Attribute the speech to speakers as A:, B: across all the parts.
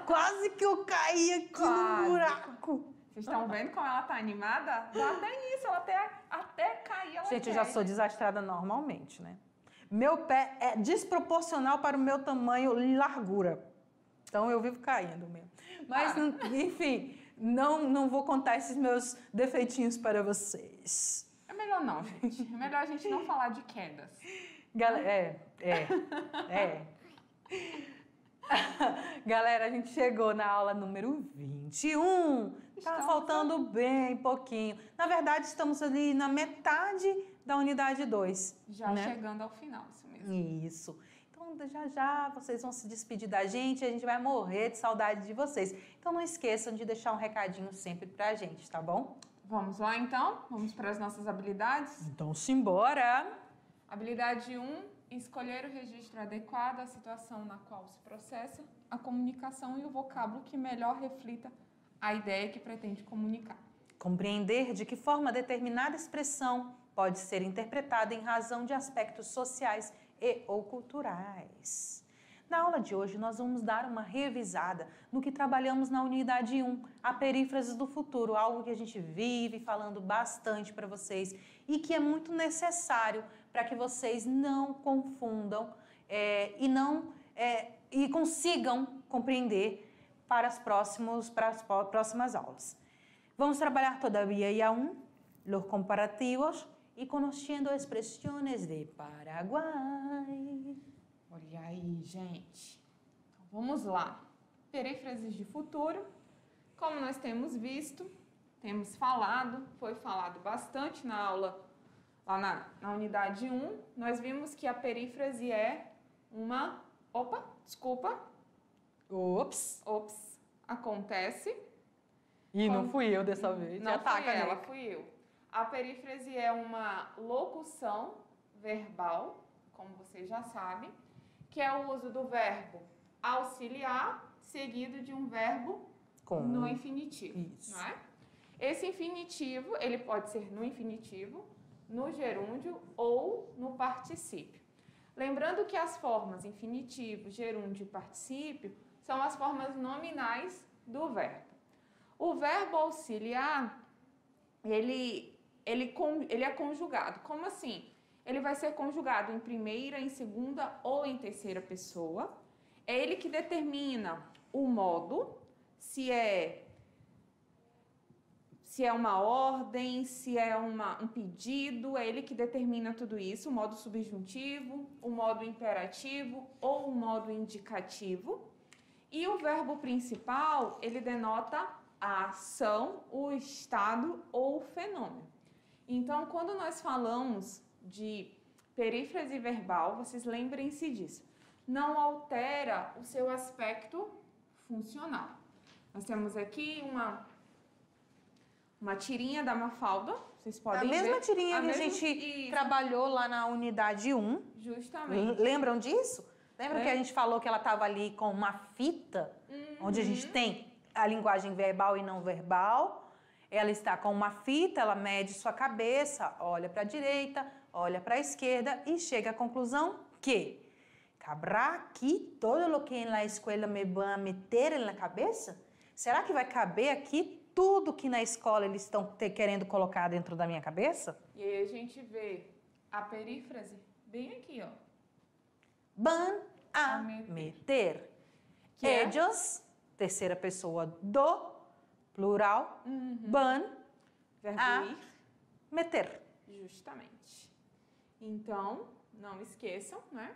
A: quase que eu caí aqui no buraco.
B: Vocês estão vendo como ela tá animada? Dá até isso, ela até cair, ela
A: Gente, eu
B: quer.
A: já sou desastrada normalmente, né? Meu pé é desproporcional para o meu tamanho e largura. Então eu vivo caindo mesmo. Mas, enfim, não vou contar esses meus defeitinhos para vocês.
B: É melhor não, gente. É melhor a gente não falar de quedas.
A: Galera, a gente chegou na aula número 21. Tá faltando bem pouquinho. Na verdade, estamos ali na metade da unidade 2.
B: Já chegando ao final, isso mesmo.
A: Isso. Então, já vocês vão se despedir da gente, a gente vai morrer de saudade de vocês. Então, não esqueçam de deixar um recadinho sempre pra gente, tá bom?
B: Vamos lá, então? Vamos para as nossas habilidades?
A: Então, simbora!
B: Habilidade 1, escolher o registro adequado à situação na qual se processa, a comunicação e o vocábulo que melhor reflita a ideia que pretende comunicar.
A: Compreender de que forma determinada expressão pode ser interpretada em razão de aspectos sociais e ou culturais. Na aula de hoje, nós vamos dar uma revisada no que trabalhamos na unidade 1, a perífrase do futuro, algo que a gente vive falando bastante para vocês e que é muito necessário para que vocês não confundam e consigam compreender para as próximas aulas. Vamos trabalhar todavía aún los comparativos y conociendo expresiones de Paraguay.
B: Olha aí, gente. Então, vamos lá. Perífrases de futuro. Como nós temos visto, temos falado, foi falado bastante na aula, lá na unidade 1, nós vimos que a perífrase é uma... Ops, acontece.
A: E não fui eu dessa vez.
B: Não fui ela, fui eu. A perífrase é uma locução verbal, como vocês já sabem, que é o uso do verbo auxiliar seguido de um verbo no infinitivo.
A: Isso.
B: Não é? Esse infinitivo, ele pode ser no infinitivo, no gerúndio ou no particípio. Lembrando que as formas infinitivo, gerúndio e particípio são as formas nominais do verbo. O verbo auxiliar, ele é conjugado. Como assim? Ele vai ser conjugado em primeira, em segunda ou em terceira pessoa. É ele que determina o modo, se é uma ordem, se é um pedido, é ele que determina tudo isso, o modo subjuntivo, o modo imperativo ou o modo indicativo. E o verbo principal, ele denota a ação, o estado ou o fenômeno. Então, quando nós falamos de perífrase verbal, vocês lembrem-se disso. Não altera o seu aspecto funcional. Nós temos aqui uma tirinha da Mafalda, vocês podem ver.
A: A mesma tirinha que a gente trabalhou lá na unidade 1.
B: Justamente.
A: Lembram disso? Lembra que a gente falou que ela estava ali com uma fita, onde a gente tem a linguagem verbal e não verbal. Ela está com uma fita, ela mede sua cabeça, olha para a direita, olha para a esquerda e chega à conclusão que cabrá aqui todo o que em la escola me van a meter na cabeça? Será que vai caber aqui tudo que na escola eles estão querendo colocar dentro da minha cabeça?
B: E aí a gente vê a perífrase bem aqui, ó.
A: Van a meter. Ellos, terceira pessoa do plural, van
B: verbo
A: a
B: ir.
A: meter.
B: Justamente. Então, não esqueçam, né?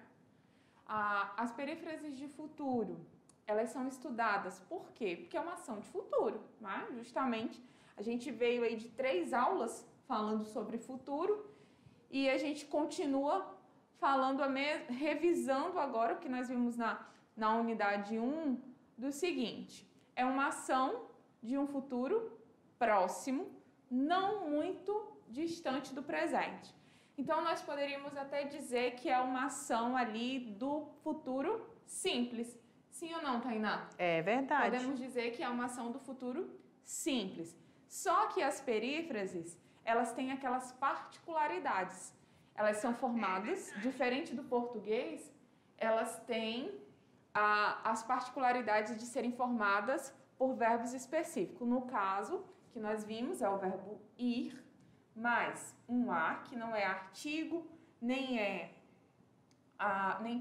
B: As perífrases de futuro, elas são estudadas. Por quê? Porque é uma ação de futuro, né? Justamente. A gente veio aí de 3 aulas falando sobre futuro e a gente continua falando, revisando agora o que nós vimos na unidade 1, do seguinte. É uma ação de um futuro próximo, não muito distante do presente. Então, nós poderíamos até dizer que é uma ação ali do futuro simples. Sim ou não, Tainá?
A: É verdade.
B: Podemos dizer que é uma ação do futuro simples. Só que as perífrases, elas têm aquelas particularidades. Elas são formadas, diferente do português, elas têm as particularidades de serem formadas por verbos específicos. No caso, que nós vimos, é o verbo ir, mais um a, que não é artigo, nem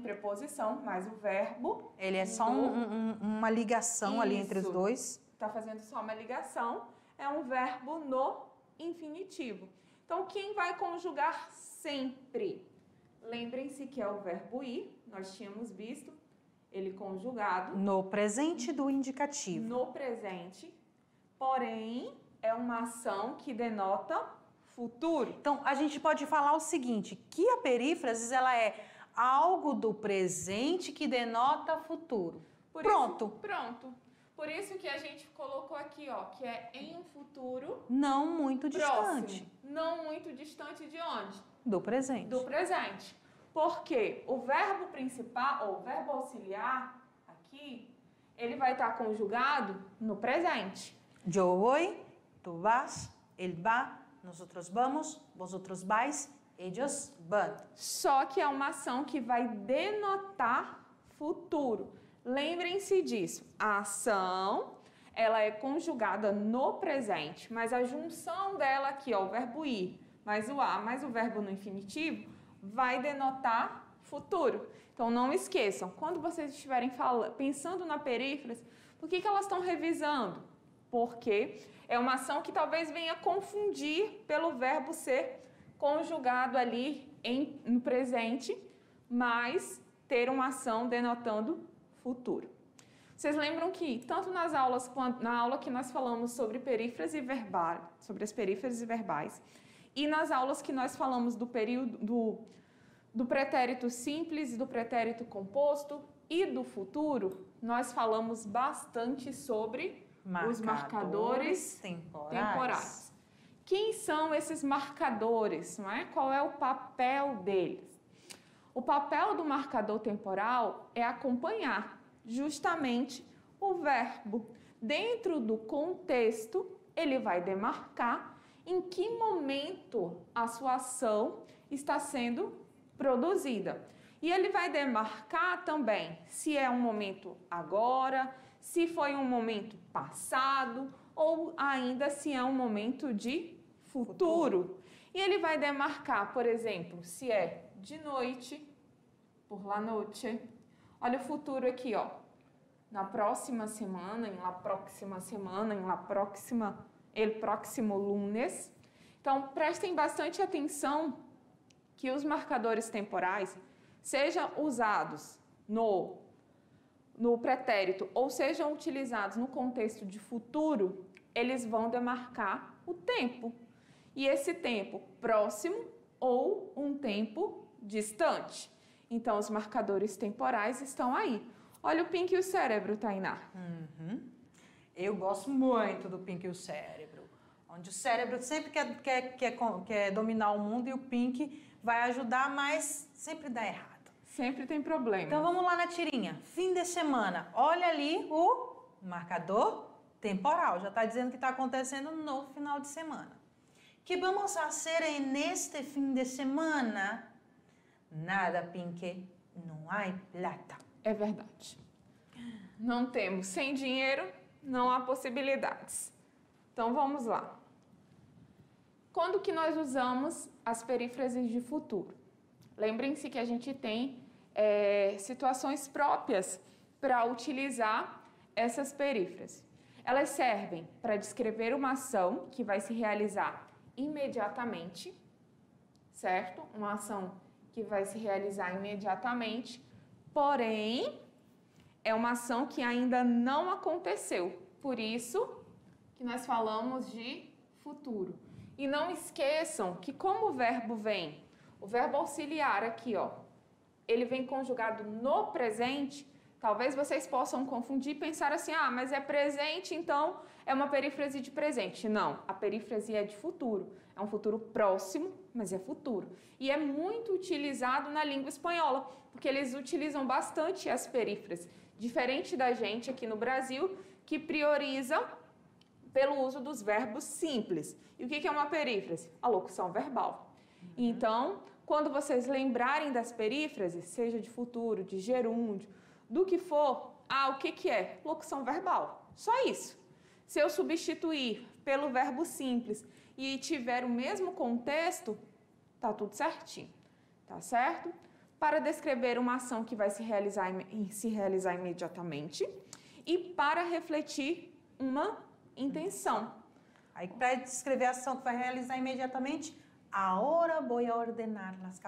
B: preposição, mas o verbo.
A: Ele é só uma ligação ali entre os dois.
B: Está fazendo só uma ligação. É um verbo no infinitivo. Então, quem vai conjugar sempre? Lembrem-se que é o verbo ir, nós tínhamos visto ele conjugado.
A: No presente do indicativo.
B: No presente, porém, é uma ação que denota futuro.
A: Então, a gente pode falar o seguinte, que a perífrase, ela é algo do presente que denota futuro. Pronto.
B: Por isso que a gente colocou aqui, ó, que é em um futuro
A: não muito distante.
B: Próximo. Não muito distante de onde?
A: Do presente.
B: Do presente. Porque o verbo principal, ou o verbo auxiliar, aqui, ele vai estar conjugado no presente.
A: Yo voy, tú vas, él va, nosotros vamos, vosotros vais, ellos van.
B: Só que é uma ação que vai denotar futuro. Lembrem-se disso. A ação, ela é conjugada no presente, mas a junção dela aqui, ó, o verbo ir, mais o a, mais o verbo no infinitivo, vai denotar futuro. Então, não esqueçam, quando vocês estiverem pensando na perífrase, por que elas estão revisando? Porque é uma ação que talvez venha confundir pelo verbo ser conjugado ali no presente, mas ter uma ação denotando futuro. Vocês lembram que, tanto nas aulas quanto na aula que nós falamos sobre perífrase verbal, sobre as perífrases verbais, e nas aulas que nós falamos do período do pretérito simples, do pretérito composto e do futuro, nós falamos bastante sobre os marcadores temporais. Quem são esses marcadores? Não é? Qual é o papel deles? O papel do marcador temporal é acompanhar justamente o verbo. Dentro do contexto, ele vai demarcar em que momento a sua ação está sendo produzida. E ele vai demarcar também se é um momento agora, se foi um momento passado ou ainda se é um momento de futuro. E ele vai demarcar, por exemplo, se é de noite, por la noche. Olha o futuro aqui, ó. Na próxima semana, em la próxima semana, em la próxima, el próximo lunes. Então, prestem bastante atenção que os marcadores temporais, sejam usados no pretérito ou sejam utilizados no contexto de futuro, eles vão demarcar o tempo. E esse tempo próximo ou um tempo distante. Então, os marcadores temporais estão aí. Olha o Pink e o cérebro, Tainá.
A: Eu gosto muito do Pink e o cérebro. Onde o cérebro sempre quer dominar o mundo e o Pink vai ajudar, mas sempre dá errado.
B: Sempre tem problema.
A: Então, vamos lá na tirinha. Fim de semana. Olha ali o marcador temporal. Já está dizendo que está acontecendo no final de semana. Que vamos fazer neste fim de semana? Nada, Pink. Não há plata.
B: É verdade. Não temos. Sem dinheiro, não há possibilidades. Então, vamos lá. Quando que nós usamos as perífrases de futuro? Lembrem-se que a gente tem situações próprias para utilizar essas perífrases. Elas servem para descrever uma ação que vai se realizar imediatamente, certo? Uma ação que vai se realizar imediatamente, porém, é uma ação que ainda não aconteceu. Por isso que nós falamos de futuro. E não esqueçam que como o verbo vem, o verbo auxiliar aqui, ó, ele vem conjugado no presente, talvez vocês possam confundir e pensar assim, ah, mas é presente, então é uma perífrase de presente. Não, a perífrase é de futuro. É um futuro próximo, mas é futuro. E é muito utilizado na língua espanhola, porque eles utilizam bastante as perífrases. Diferente da gente aqui no Brasil, que prioriza pelo uso dos verbos simples. E o que é uma perífrase? A locução verbal. Então, quando vocês lembrarem das perífrases, seja de futuro, de gerúndio, do que for, o que é? Locução verbal. Só isso. Se eu substituir pelo verbo simples e tiver o mesmo contexto, tá tudo certinho, tá certo? Para descrever uma ação que vai se realizar imediatamente e para refletir uma intenção.
A: Aí, para descrever a ação que vai realizar imediatamente, agora vou ordenar as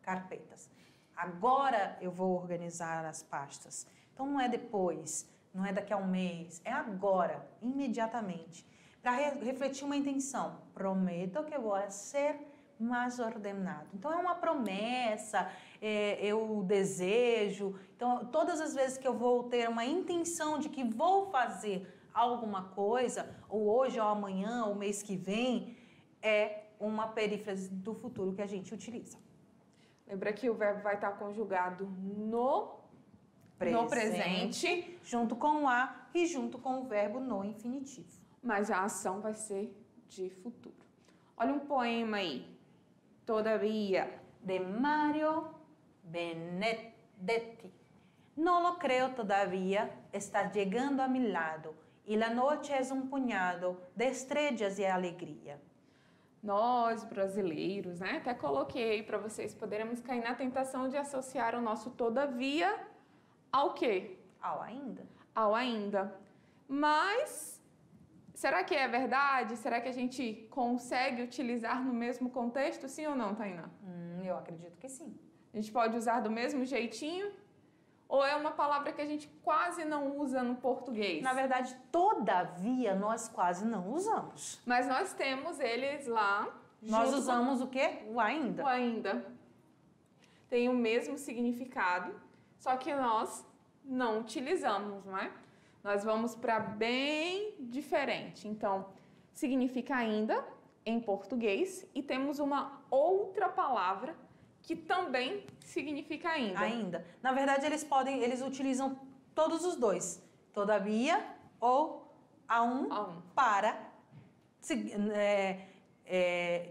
A: carpetas. Agora eu vou organizar as pastas. Então, não é depois, não é daqui a um mês, é agora, imediatamente. Para refletir uma intenção, prometo que vou ser mais ordenado. Então, é uma promessa, eu desejo. Então, todas as vezes que eu vou ter uma intenção de que vou fazer alguma coisa, ou hoje, ou amanhã, ou mês que vem, é uma perífrase do futuro que a gente utiliza.
B: Lembra que o verbo vai estar conjugado no presente,
A: junto com o a e junto com o verbo no infinitivo.
B: Mas a ação vai ser de futuro. Olha um poema aí. Todavía,
A: de Mario Benedetti. No lo creo todavía, estás llegando a mi lado y la noche es un puñado de estrellas y alegría.
B: Nós, brasileiros, né? Até coloquei aí para vocês podermos cair na tentação de associar o nosso todavia ao quê?
A: Ao ainda.
B: Ao ainda. Mas, será que é verdade? Será que a gente consegue utilizar no mesmo contexto? Sim ou não, Tainá?
A: Eu acredito que sim.
B: A gente pode usar do mesmo jeitinho? Ou é uma palavra que a gente quase não usa no português?
A: Na verdade, todavia, nós quase não usamos.
B: Mas nós temos eles lá.
A: Nós usamos o quê? O ainda.
B: O ainda. Tem o mesmo significado, só que nós não utilizamos, não é? Nós vamos para bem diferente. Então, significa ainda em português e temos uma outra palavra que também significa ainda.
A: Ainda. Na verdade, eles utilizam todos os dois. Todavia ou a um. Para.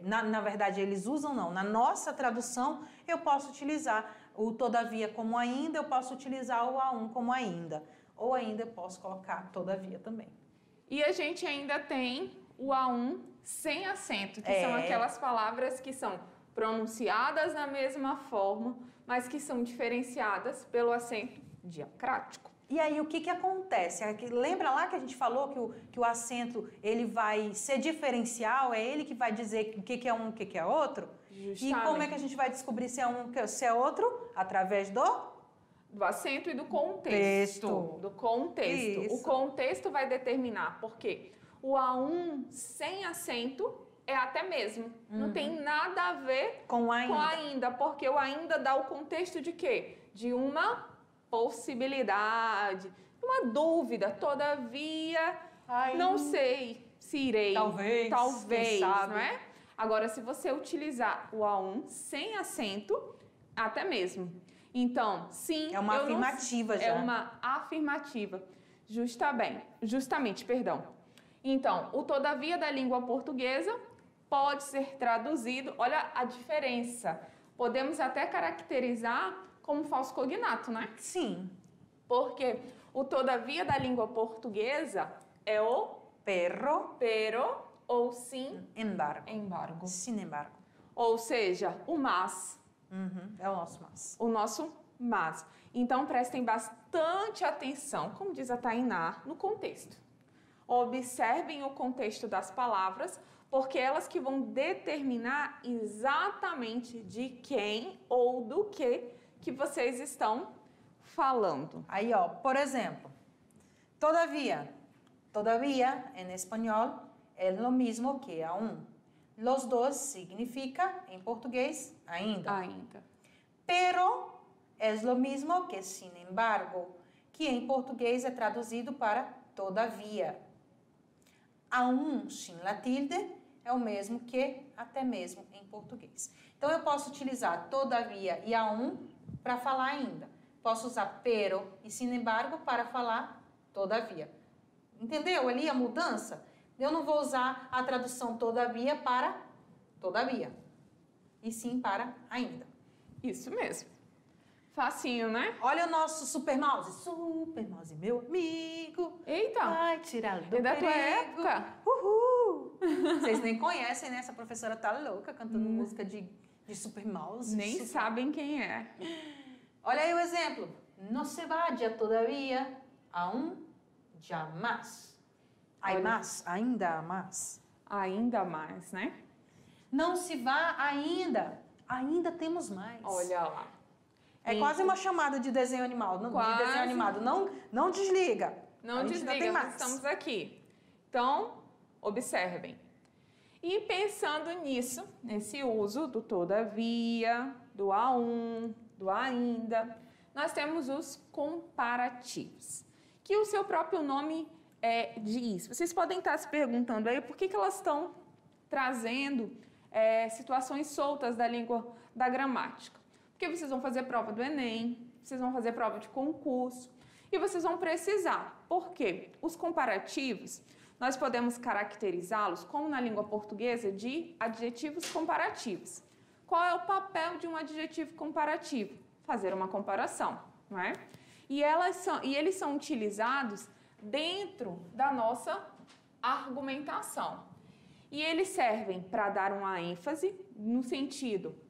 A: Na verdade, eles usam não. Na nossa tradução, eu posso utilizar o todavia como ainda, eu posso utilizar o a um como ainda. Ou ainda eu posso colocar todavia também.
B: E a gente ainda tem o A1 sem acento, que são aquelas palavras que são pronunciadas da mesma forma, mas que são diferenciadas pelo acento diacrático.
A: E aí, o que acontece? Lembra lá que a gente falou que o acento ele vai ser diferencial? É ele que vai dizer o que é um, o que é outro?
B: Justamente.
A: E como é que a gente vai descobrir se é um, se é outro? Através do
B: acento e do contexto. Do contexto.
A: Isso.
B: O contexto vai determinar, porque o A1 sem acento é até mesmo. Não tem nada a ver
A: com ainda,
B: porque o ainda dá o contexto de quê? De uma possibilidade, uma dúvida. Todavia, não sei se irei.
A: Talvez,
B: não é? Agora, se você utilizar o A1 sem acento, até mesmo. Então, sim.
A: É uma afirmativa já.
B: É uma afirmativa. Justamente. Então, o todavia da língua portuguesa pode ser traduzido, olha a diferença. Podemos até caracterizar como falso cognato, né?
A: Sim.
B: Porque o todavia da língua portuguesa é o
A: pero
B: ou sin
A: embargo. Sin embargo.
B: Ou seja, o mas.
A: É o nosso mas.
B: O nosso mas. Então, prestem bastante atenção, como diz a Tainá, no contexto. Observem o contexto das palavras, porque elas que vão determinar exatamente de quem ou do que vocês estão falando.
A: Aí, ó, por exemplo, todavía em espanhol é o mesmo que a um. Los dos significa, em português, ainda. Pero é o mesmo que sin embargo, que em português é traduzido para todavia. A um sin la tilde é o mesmo que até mesmo em português. Então, eu posso utilizar todavia e a um para falar ainda. Posso usar pero e sin embargo para falar todavia. Entendeu ali a mudança? Eu não vou usar a tradução todavia para todavia, e sim para ainda.
B: Isso mesmo. Facinho, né?
A: Olha o nosso Super Mouse. Super Mouse, meu amigo.
B: Eita!
A: Vai tirar do
B: É da tua
A: perigo.
B: época?
A: Uhul! Vocês nem conhecem, né? Essa professora tá louca cantando música de Super Mouse.
B: Nem
A: super...
B: sabem quem é.
A: Olha aí o exemplo. No se vaya todavía, aún jamais. Hay
B: Olha.
A: más, ainda há mais.
B: Ainda mais, né?
A: Não se vá ainda. Ainda temos mais.
B: Olha lá.
A: É quase uma chamada de desenho animal. De desenho animado. Não desliga.
B: Não
A: A gente ainda tem
B: desliga,
A: mais.
B: nós estamos aqui. Então, observem. E pensando nisso, nesse uso do todavia, do a do ainda, nós temos os comparativos, que o seu próprio nome diz. Vocês podem estar se perguntando aí por que elas estão trazendo situações soltas da língua da gramática. Porque vocês vão fazer prova do Enem, vocês vão fazer prova de concurso e vocês vão precisar. Por quê? Os comparativos, nós podemos caracterizá-los, como na língua portuguesa, de adjetivos comparativos. Qual é o papel de um adjetivo comparativo? Fazer uma comparação, não é? E eles são utilizados dentro da nossa argumentação. E eles servem para dar uma ênfase no sentido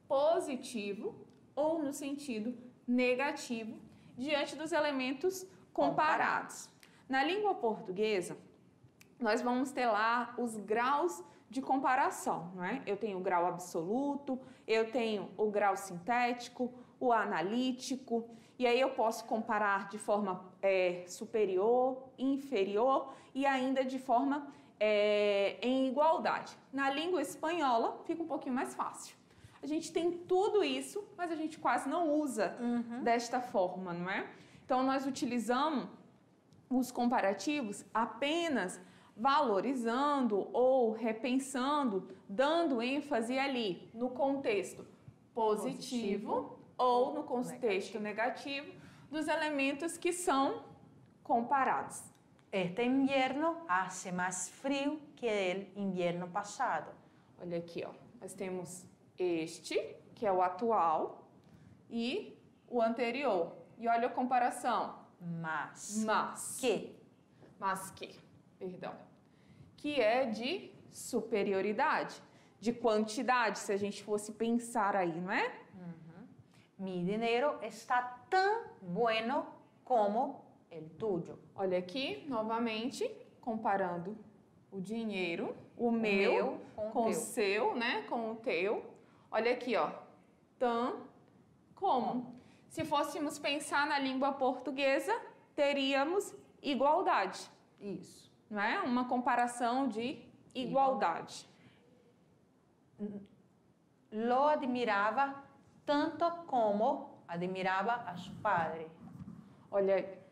B: positivo ou no sentido negativo diante dos elementos comparados. Na língua portuguesa, nós vamos ter lá os graus de comparação, não é? Eu tenho o grau absoluto, eu tenho o grau sintético, o analítico, e aí eu posso comparar de forma superior, inferior e ainda de forma em igualdade. Na língua espanhola fica um pouquinho mais fácil. A gente tem tudo isso, mas a gente quase não usa desta forma, não é? Então nós utilizamos os comparativos apenas valorizando ou repensando, dando ênfase ali no contexto positivo ou no contexto negativo dos elementos que são comparados.
A: Este invierno hace más frío que el invierno pasado.
B: Olha aqui, ó. Nós temos este, que é o atual, e o anterior. E olha a comparação.
A: Mas
B: Que, perdão. Que é de superioridade, de quantidade, se a gente fosse pensar aí, não é?
A: Mi dinero está tan bueno como el tuyo.
B: Olha aqui, novamente, comparando o dinheiro, o meu com o seu, né? Com o teu. Olha aqui, ó. Tan como. Se fôssemos pensar na língua portuguesa, teríamos igualdade.
A: Isso.
B: Não é? Uma comparação de igualdade.
A: Lo admirava tanto como admirava a seu padre.
B: Olha aí.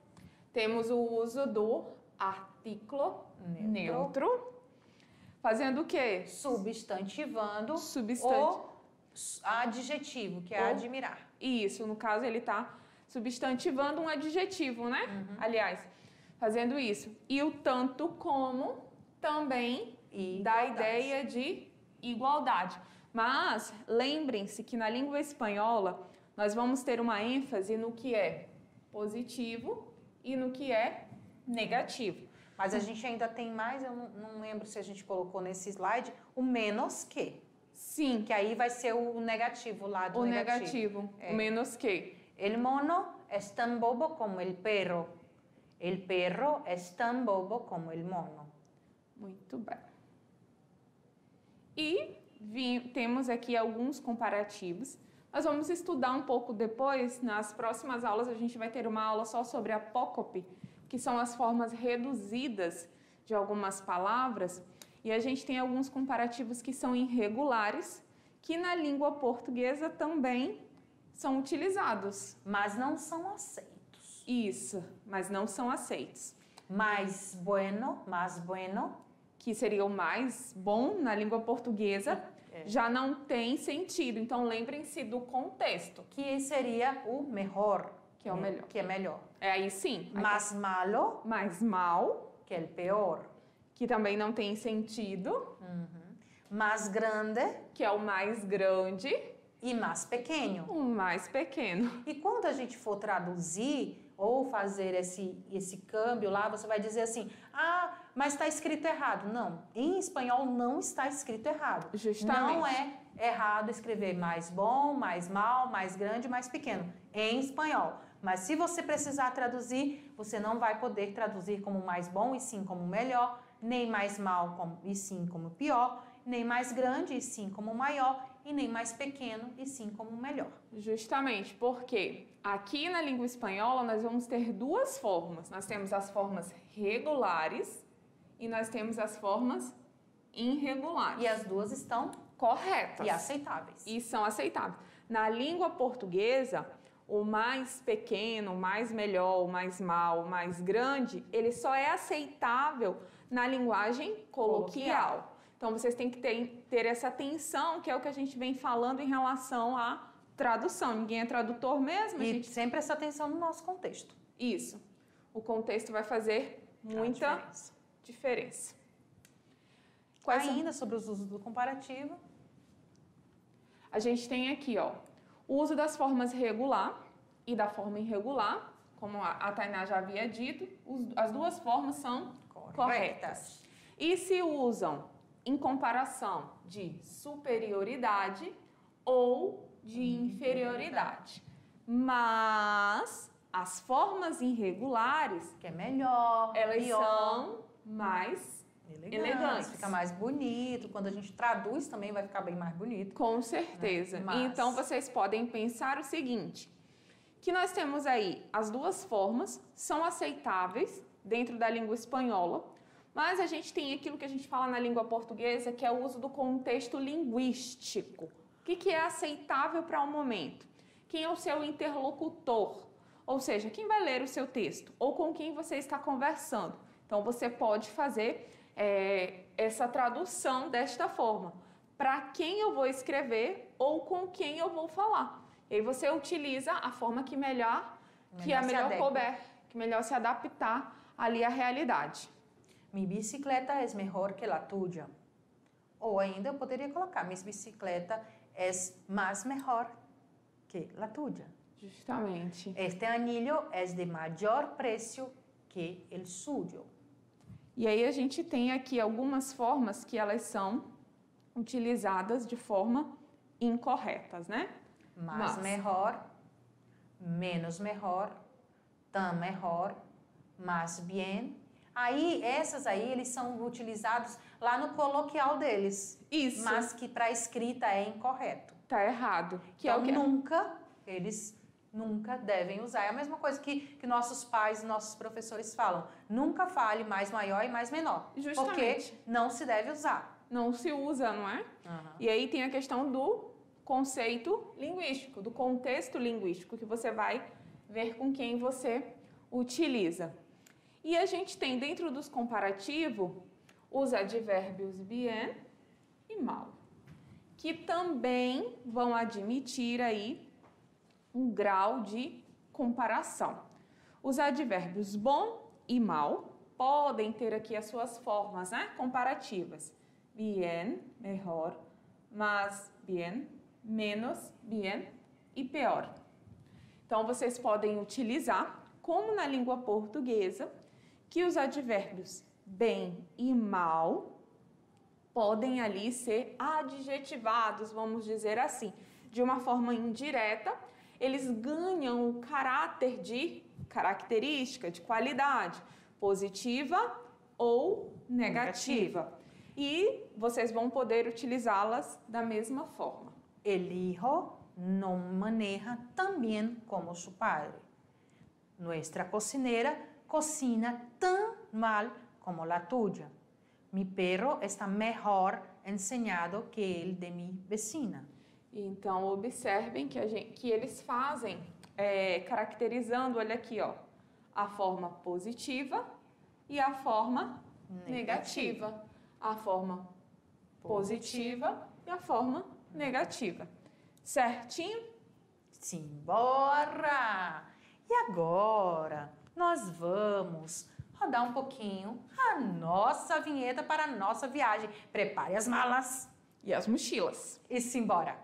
B: Temos o uso do artículo neutro. Fazendo o quê?
A: Substantivando
B: Substantivo.
A: o adjetivo, que é admirar.
B: Isso, no caso ele está substantivando um adjetivo, né? Aliás, fazendo isso. E o tanto como também dá a ideia de igualdade. Mas lembrem-se que na língua espanhola nós vamos ter uma ênfase no que é positivo e no que é negativo.
A: Mas a gente ainda tem mais, eu não lembro se a gente colocou nesse slide, o menos que.
B: Sim.
A: Que aí vai ser o negativo lá do negativo.
B: O menos que.
A: El mono es tan bobo como el perro. El perro es tan bobo como el mono.
B: Muito bem. E temos aqui alguns comparativos. Nós vamos estudar um pouco depois, nas próximas aulas a gente vai ter uma aula só sobre apócope, que são as formas reduzidas de algumas palavras, e a gente tem alguns comparativos que são irregulares, que na língua portuguesa também são utilizados.
A: Mas não são aceitos.
B: Isso, mas não são aceitos.
A: Mais bueno,
B: que seria o mais bom na língua portuguesa, já não tem sentido. Então, lembrem-se do contexto.
A: Que seria o melhor.
B: Que é o melhor.
A: Que é melhor.
B: Aí sim.
A: Mais malo.
B: Mais mal.
A: Que é o pior.
B: Que também não tem sentido.
A: Mais grande.
B: Que é o mais grande.
A: e mais pequeno.
B: O mais pequeno.
A: E quando a gente for traduzir ou fazer esse câmbio lá, você vai dizer assim, ah, mas está escrito errado. Não, em espanhol não está escrito errado.
B: Justamente.
A: Não é errado escrever mais bom, mais mal, mais grande, mais pequeno, em espanhol. Mas se você precisar traduzir, você não vai poder traduzir como mais bom e sim como melhor, nem mais mal e sim como pior, nem mais grande e sim como maior, e nem mais pequeno e sim como melhor.
B: Justamente porque aqui na língua espanhola nós vamos ter duas formas. Nós temos as formas regulares e nós temos as formas irregulares.
A: E as duas estão
B: corretas.
A: E aceitáveis.
B: E são aceitáveis. Na língua portuguesa, o mais pequeno, o mais melhor, o mais mal, o mais grande, ele só é aceitável na linguagem coloquial. Então, vocês têm que ter essa atenção, que é o que a gente vem falando em relação à tradução. Ninguém é tradutor mesmo.
A: E sempre essa atenção no nosso contexto.
B: Isso. O contexto vai fazer muita diferença.
A: Ainda sobre os usos do comparativo.
B: A gente tem aqui, ó, o uso das formas regular e da forma irregular. Como a Tainá já havia dito, as duas formas são corretas. E se usam em comparação de superioridade ou de inferioridade. Mas as formas irregulares,
A: que é melhor,
B: elas
A: pior,
B: são mais elegantes.
A: Fica mais bonito. Quando a gente traduz também vai ficar bem mais bonito.
B: Com certeza.
A: Né? Mas...
B: Então vocês podem pensar o seguinte, que nós temos aí as duas formas, são aceitáveis dentro da língua espanhola, mas a gente tem aquilo que a gente fala na língua portuguesa, que é o uso do contexto linguístico. O que é aceitável para o momento? Quem é o seu interlocutor? Ou seja, quem vai ler o seu texto? Ou com quem você está conversando? Então, você pode fazer essa tradução desta forma. Para quem eu vou escrever ou com quem eu vou falar. E aí você utiliza a forma que melhor couber, que melhor se adaptar ali à realidade.
A: Mi bicicleta é melhor que a tuya. Ou ainda eu poderia colocar, mi bicicleta é mais melhor que a tuya.
B: Justamente.
A: Este anillo é de maior preço que o suyo.
B: E aí a gente tem aqui algumas formas que elas são utilizadas de forma incorretas, né?
A: Mais melhor, menos melhor, tan melhor, mais bien. Aí, essas aí, eles são utilizados lá no coloquial deles.
B: Isso.
A: Mas que para escrita é incorreto.
B: Tá errado. Que
A: então,
B: é o que
A: eles nunca devem usar. É a mesma coisa que nossos pais e nossos professores falam. Nunca fale mais maior e mais menor.
B: Justamente.
A: Porque não se deve usar.
B: Não se usa, não é?
A: Uhum.
B: E aí tem a questão do conceito linguístico, do contexto linguístico, que você vai ver com quem você utiliza. E a gente tem dentro dos comparativos os advérbios bien e mal, que também vão admitir aí um grau de comparação. Os advérbios bom e mal podem ter aqui as suas formas, né, comparativas. Bien, melhor, más bien, menos bien e pior. Então, vocês podem utilizar, como na língua portuguesa, que os advérbios bem e mal podem ali ser adjetivados, vamos dizer assim, de uma forma indireta. Eles ganham o caráter de característica, de qualidade, positiva ou negativa. E vocês vão poder utilizá-las da mesma forma.
A: El hijo no maneja tan bien como su padre. Nuestra cocinera cocina tan mal como la tuya. Mi perro está mejor enseñado que el de mi vecina.
B: Então, observem que eles fazem, caracterizando, olha aqui, ó, a forma positiva e a forma negativa. A forma positiva e a forma negativa. Certinho?
A: Simbora! E agora, nós vamos rodar um pouquinho a nossa vinheta para a nossa viagem. Prepare as malas
B: e as mochilas.
A: E simbora!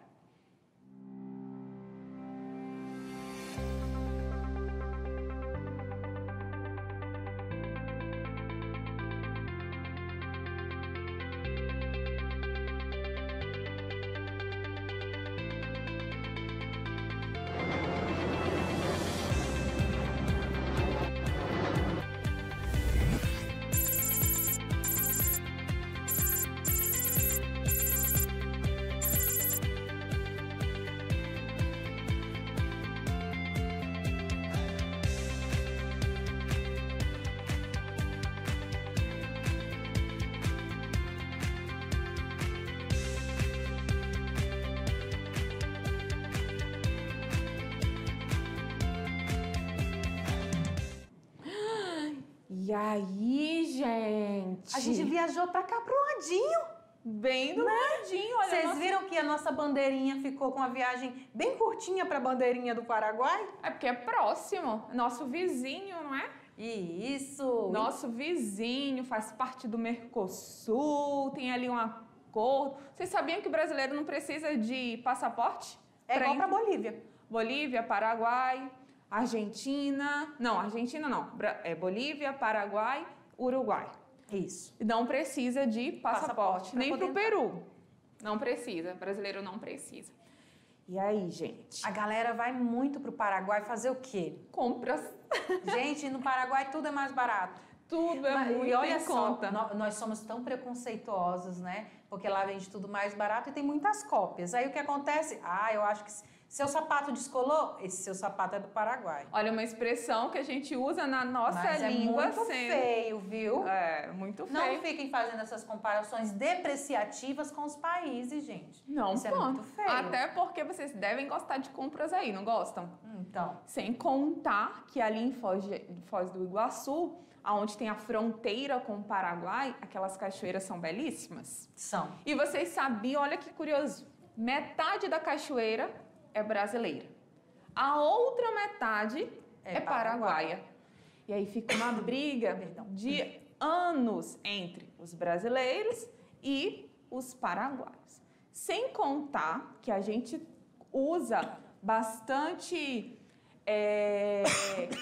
B: E aí, gente?
A: A gente viajou pra cá pro ladinho.
B: Bem do ladinho, olha.
A: Vocês viram que a nossa bandeirinha ficou com uma viagem bem curtinha pra bandeirinha do Paraguai?
B: É porque é próximo, nosso vizinho, não é?
A: Isso!
B: Nosso vizinho faz parte do Mercosul, tem ali um acordo. Vocês sabiam que o brasileiro não precisa de passaporte?
A: É igual pra Bolívia.
B: Bolívia, Paraguai, Argentina. Não, Argentina não. É Bolívia, Paraguai, Uruguai.
A: Isso.
B: Não precisa de passaporte, nem
A: pra
B: pro
A: poder
B: Peru. Não precisa, brasileiro não precisa. E aí, gente?
A: A galera vai muito pro Paraguai fazer o quê?
B: Compras.
A: Gente, no Paraguai tudo é mais barato.
B: Tudo é muito
A: e olha
B: em
A: só,
B: conta.
A: nós somos tão preconceituosos, né? Porque lá vende tudo mais barato e tem muitas cópias. Aí o que acontece? Eu acho que seu sapato descolou, esse seu sapato é do Paraguai.
B: Olha, uma expressão que a gente usa na nossa
A: Mas
B: língua
A: é muito
B: sempre.
A: feio, viu?
B: É, muito feio.
A: Não fiquem fazendo essas comparações depreciativas com os países, gente.
B: Não,
A: isso é
B: pronto.
A: muito feio.
B: Até porque vocês devem gostar de compras aí, não gostam?
A: Então.
B: Sem contar que ali em Foz do Iguaçu, onde tem a fronteira com o Paraguai, aquelas cachoeiras são belíssimas.
A: São.
B: E vocês sabiam, olha que curioso, metade da cachoeira é brasileira. A outra metade é paraguaia. E aí fica uma briga de anos entre os brasileiros e os paraguaios. Sem contar que a gente usa bastante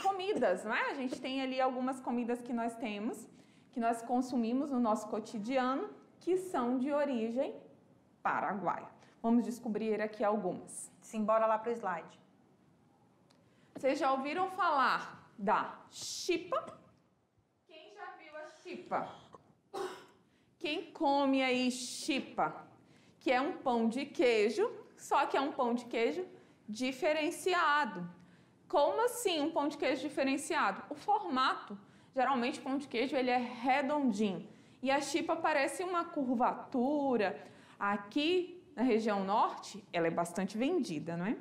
B: comidas, não é? A gente tem ali algumas comidas que nós temos, que nós consumimos no nosso cotidiano, que são de origem paraguaia. Vamos descobrir aqui algumas.
A: Simbora lá pro slide.
B: Vocês já ouviram falar da chipa? Quem já viu a chipa? Quem come aí chipa? Que é um pão de queijo, só que é um pão de queijo diferenciado. Como assim um pão de queijo diferenciado? O formato, geralmente o pão de queijo ele é redondinho e a chipa parece uma curvatura. Aqui na região norte, ela é bastante vendida, não é?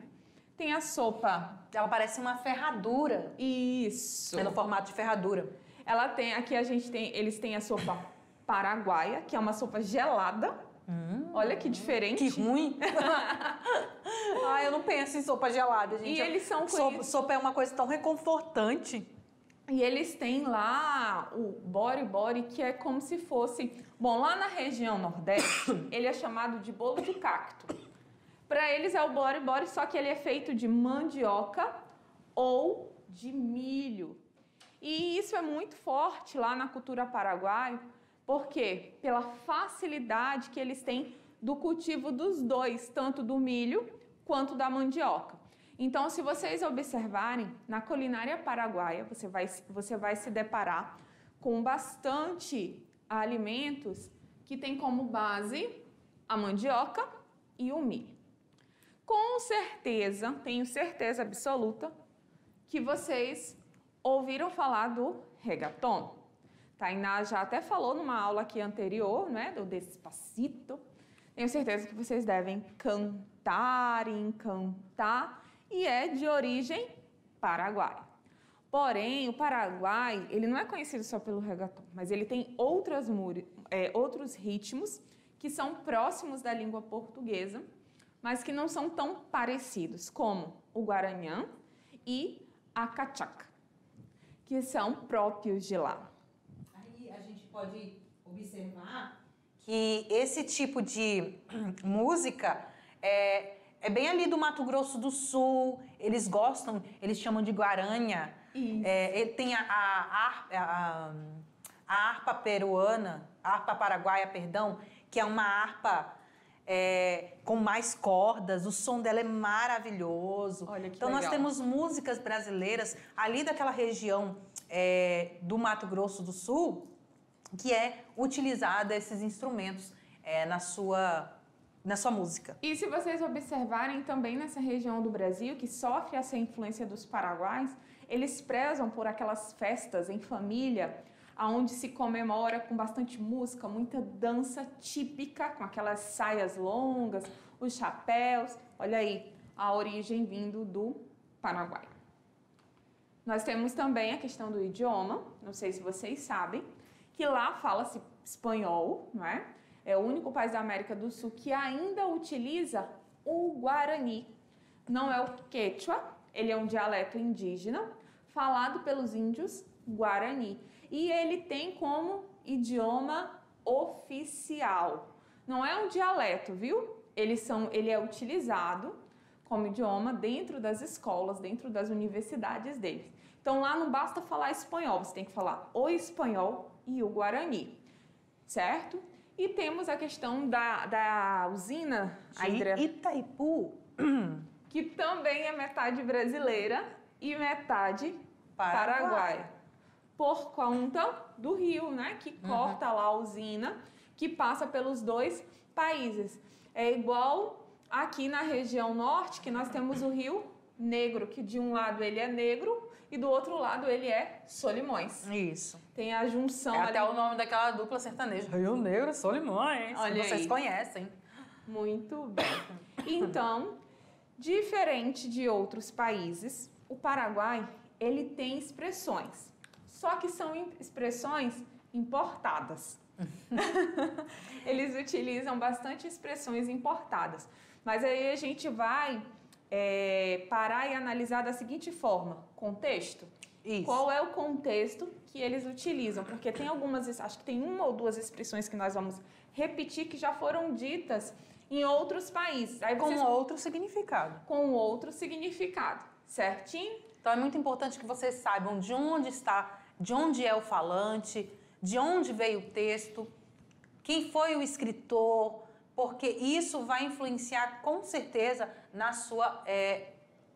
B: Tem a sopa.
A: Ela parece uma ferradura.
B: Isso.
A: Pelo formato de ferradura.
B: Ela tem, aqui eles têm a sopa paraguaia, que é uma sopa gelada. Olha que diferente.
A: Que ruim. Eu não penso em sopa gelada, gente.
B: E eles são
A: sopa é uma coisa tão reconfortante.
B: E eles têm lá o bori-bori, que é como se fosse... Bom, lá na região nordeste, ele é chamado de bolo de cacto. Para eles é o bori-bori, só que ele é feito de mandioca ou de milho. E isso é muito forte lá na cultura paraguaia, porque pela facilidade que eles têm do cultivo dos dois, tanto do milho quanto da mandioca. Então, se vocês observarem, na culinária paraguaia, você vai se deparar com bastante alimentos que têm como base a mandioca e o milho. Com certeza, tenho certeza absoluta, que vocês ouviram falar do reggaeton. Tainá já até falou numa aula aqui anterior, né, do Despacito. Tenho certeza que vocês devem cantar e encantar. E é de origem paraguaia. Porém, o Paraguai, ele não é conhecido só pelo reggaeton, mas ele tem outros ritmos que são próximos da língua portuguesa, mas que não são tão parecidos, como o guaranhã e a cachaca, que são próprios de lá.
A: Aí a gente pode observar que esse tipo de música é bem ali do Mato Grosso do Sul, eles gostam, eles chamam de guaranha. Ele tem a harpa peruana, a harpa paraguaia, perdão, que é uma harpa com mais cordas, o som dela é maravilhoso.
B: Olha que
A: então
B: legal.
A: Nós temos músicas brasileiras ali daquela região do Mato Grosso do Sul, que é utilizada esses instrumentos na sua música.
B: E se vocês observarem também nessa região do Brasil, que sofre essa influência dos paraguaios, eles prezam por aquelas festas em família, onde se comemora com bastante música, muita dança típica, com aquelas saias longas, os chapéus. Olha aí, a origem vindo do Paraguai. Nós temos também a questão do idioma, não sei se vocês sabem, que lá fala-se espanhol, não é? É o único país da América do Sul que ainda utiliza o Guarani. Não é o Quechua, ele é um dialeto indígena falado pelos índios Guarani. E ele tem como idioma oficial. Não é um dialeto, viu? Ele é utilizado como idioma dentro das escolas, dentro das universidades deles. Então lá não basta falar espanhol, você tem que falar o espanhol e o Guarani, certo? E temos a questão da usina
A: de Itaipu,
B: que também é metade brasileira e metade paraguaia. Por conta do rio, né? Que corta lá a usina, que passa pelos dois países. É igual aqui na região norte, que nós temos o Rio Negro, que de um lado ele é negro e do outro lado ele é Solimões.
A: Isso.
B: Tem a junção
A: é
B: ali.
A: Até o nome daquela dupla sertaneja. Rio Negro, Solimões.
B: Olha
A: vocês
B: aí.
A: Conhecem.
B: Muito bem. Então, diferente de outros países, o Paraguai, ele tem expressões. Só que são expressões importadas. Eles utilizam bastante expressões importadas. Mas aí a gente vai parar e analisar da seguinte forma: contexto.
A: Isso.
B: Qual é o contexto que eles utilizam? Porque tem algumas, acho que tem uma ou duas expressões que nós vamos repetir que já foram ditas em outros países. Aí
A: com outro significado.
B: Com outro significado, certinho?
A: Então é muito importante que vocês saibam de onde está, de onde é o falante, de onde veio o texto, quem foi o escritor, porque isso vai influenciar com certeza na sua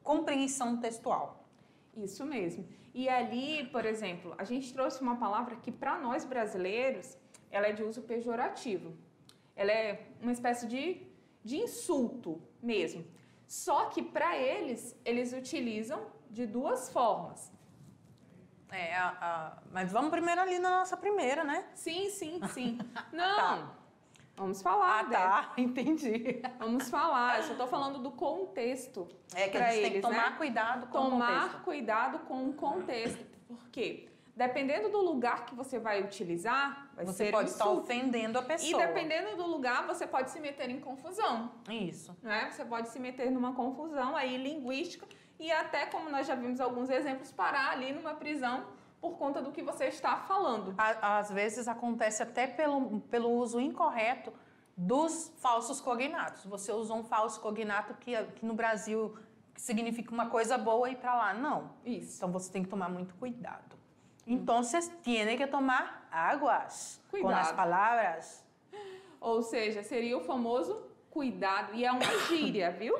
A: compreensão textual.
B: Isso mesmo. E ali, por exemplo, a gente trouxe uma palavra que para nós brasileiros, ela é de uso pejorativo. Ela é uma espécie de insulto mesmo. Só que para eles utilizam de duas formas.
A: Mas vamos primeiro ali na nossa primeira, né?
B: Sim. Não,
A: tá.
B: Vamos falar.
A: Tá, entendi.
B: Vamos falar, eu só estou falgente do contexto.
A: Que a gente tem que tomar cuidado com o contexto.
B: Tomar cuidado com o contexto. Por quê? Dependendo do lugar que você vai utilizar,
A: você pode estar ofendendo a pessoa.
B: E dependendo do lugar, você pode se meter em confusão.
A: Isso.
B: Né? Você pode se meter numa confusão aí linguística e até, como nós já vimos alguns exemplos, parar ali numa prisão por conta do que você está falando.
A: Às vezes acontece até pelo uso incorreto dos falsos cognatos. Você usou um falso cognato que no Brasil significa uma coisa boa e para lá não.
B: Isso.
A: Então você tem que tomar muito cuidado. Então, tiene que tomar aguas com as palavras.
B: Ou seja, seria o famoso cuidado. E é uma gíria, viu?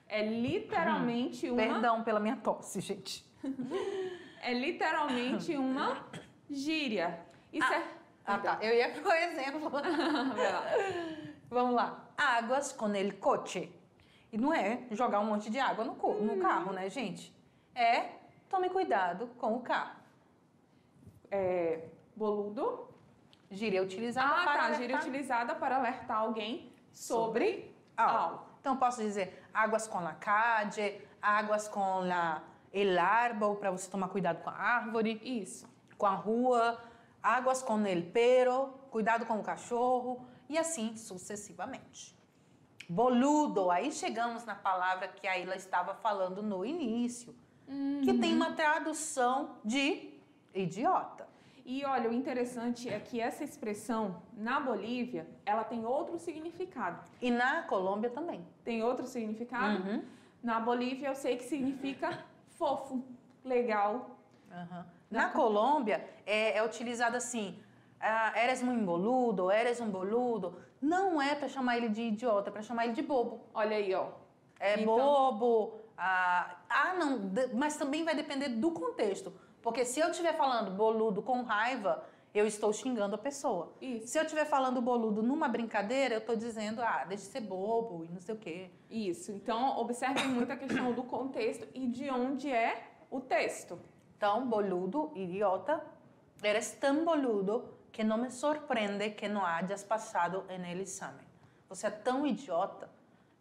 B: É literalmente uma...
A: Perdão pela minha tosse, gente.
B: É literalmente uma gíria. Isso
A: tá. Eu ia pro exemplo. Vamos lá. Águas com el coche. E não é jogar um monte de água no carro, né, gente? Tome cuidado com o carro.
B: Boludo.
A: Gíria utilizada para alertar.
B: Gíria utilizada para alertar alguém sobre algo.
A: Então, posso dizer águas com la calle, águas com el árbol, para você tomar cuidado com a árvore.
B: Isso.
A: Com a rua, águas com el perro, cuidado com o cachorro, e assim sucessivamente. Boludo, aí chegamos na palavra que a Ilha estava falando no início, que tem uma tradução de idiota.
B: E olha, o interessante é que essa expressão, na Bolívia, ela tem outro significado.
A: E na Colômbia também.
B: Tem outro significado?
A: Uhum.
B: Na Bolívia eu sei que significa fofo, legal.
A: Uhum. Na Colômbia é utilizado assim, eres muito boludo, eres um boludo. Não é para chamar ele de idiota, é para chamar ele de bobo.
B: Olha aí, ó.
A: Então... bobo. Não, mas também vai depender do contexto. Porque se eu estiver falando boludo com raiva, eu estou xingando a pessoa.
B: Isso.
A: Se eu estiver falando boludo numa brincadeira, eu estou dizendo, deixa de ser bobo e não sei o quê.
B: Isso. Então, observe muito a questão do contexto e de onde é o texto.
A: Então, boludo, idiota, eres tão boludo que não me surpreende que não hayas passado en el exame. Você é tão idiota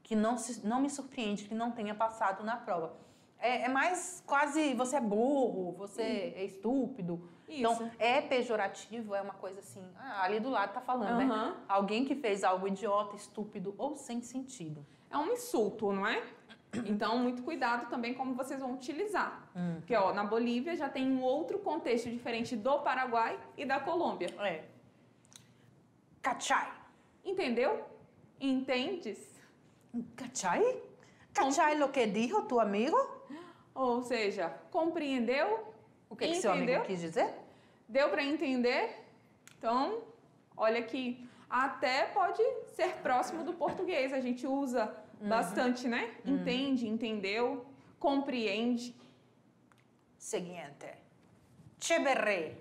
A: que não me surpreende que não tenha passado na prova. É mais quase você é burro, você é estúpido.
B: Isso.
A: Então, é pejorativo, é uma coisa assim. Ali do lado tá falando, né? Alguém que fez algo idiota, estúpido ou sem sentido.
B: É um insulto, não é? Então, muito cuidado também como vocês vão utilizar. Porque, ó, na Bolívia já tem um outro contexto diferente do Paraguai e da Colômbia.
A: Cachai.
B: Entendeu? Entendes?
A: Cachai? Cachai lo que dijo tu amigo?
B: Ou seja, compreendeu?
A: O que seu amigo quis dizer?
B: Deu para entender? Então, olha aqui, até pode ser próximo do português. A gente usa bastante, né? Entende, entendeu, compreende.
A: Seguinte. Chévere.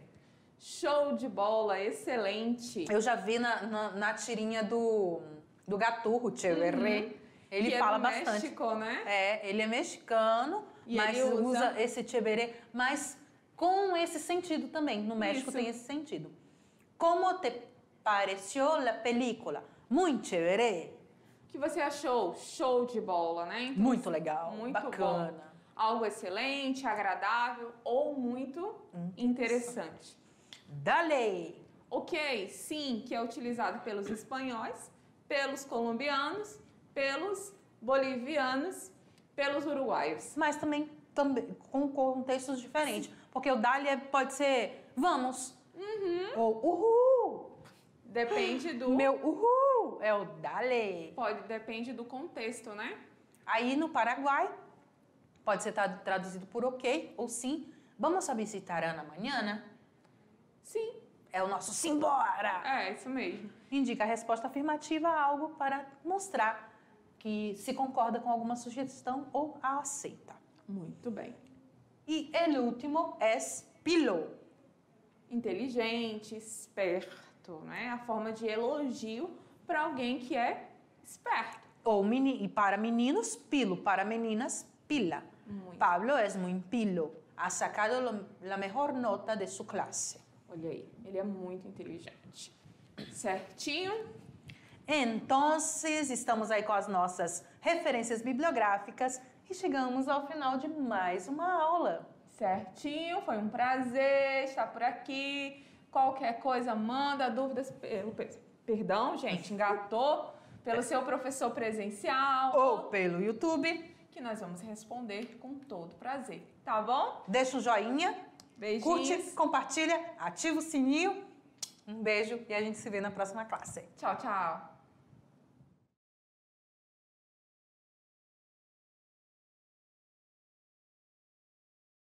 B: Show de bola, excelente.
A: Eu já vi na tirinha do Gaturro, Chévere. Ele
B: que
A: fala
B: é do
A: bastante.
B: México, né?
A: Ele é mexicano,
B: E
A: mas
B: ele
A: usa esse chévere, mas com esse sentido também. No México
B: Isso.
A: tem esse sentido. Como te pareció la película? Muito chévere.
B: O que você achou? Show de bola, né? Então,
A: Muito legal,
B: muito
A: bacana.
B: bom. Algo excelente, agradável ou muito interessante.
A: Dale!
B: Ok, sim, que é utilizado pelos espanhóis, pelos colombianos, pelos bolivianos, pelos uruguaios.
A: Mas também com contextos diferentes. Porque o dale pode ser vamos. Ou uhul.
B: Depende do...
A: Meu uhul é o dale.
B: Depende do contexto, né?
A: Aí no Paraguai, pode ser traduzido por ok ou sim. Vamos a visitar Ana amanhã?
B: Sim.
A: É o nosso simbora.
B: É, isso mesmo.
A: Indica a resposta afirmativa a algo para mostrar que se concorda com alguma sugestão ou a aceita.
B: Muito bem.
A: E o último é pilo.
B: Inteligente, esperto, né? A forma de elogio para alguém que é esperto.
A: E para meninos, pilo. Para meninas, pila.
B: Muito.
A: Pablo es muy pilo. Ha sacado la mejor nota de su clase.
B: Olha aí, ele é muito inteligente. Certinho?
A: Então, estamos aí com as nossas referências bibliográficas e chegamos ao final de mais uma aula.
B: Certinho, foi um prazer estar por aqui. Qualquer coisa, manda dúvidas perdão, gente, engatou pelo seu professor presencial
A: Ou pelo YouTube.
B: que nós vamos responder com todo prazer, tá bom?
A: Deixa um joinha,
B: Beijinhos.
A: curte, compartilha, ativa o sininho. Um beijo e a gente se vê na próxima classe.
B: Tchau, tchau.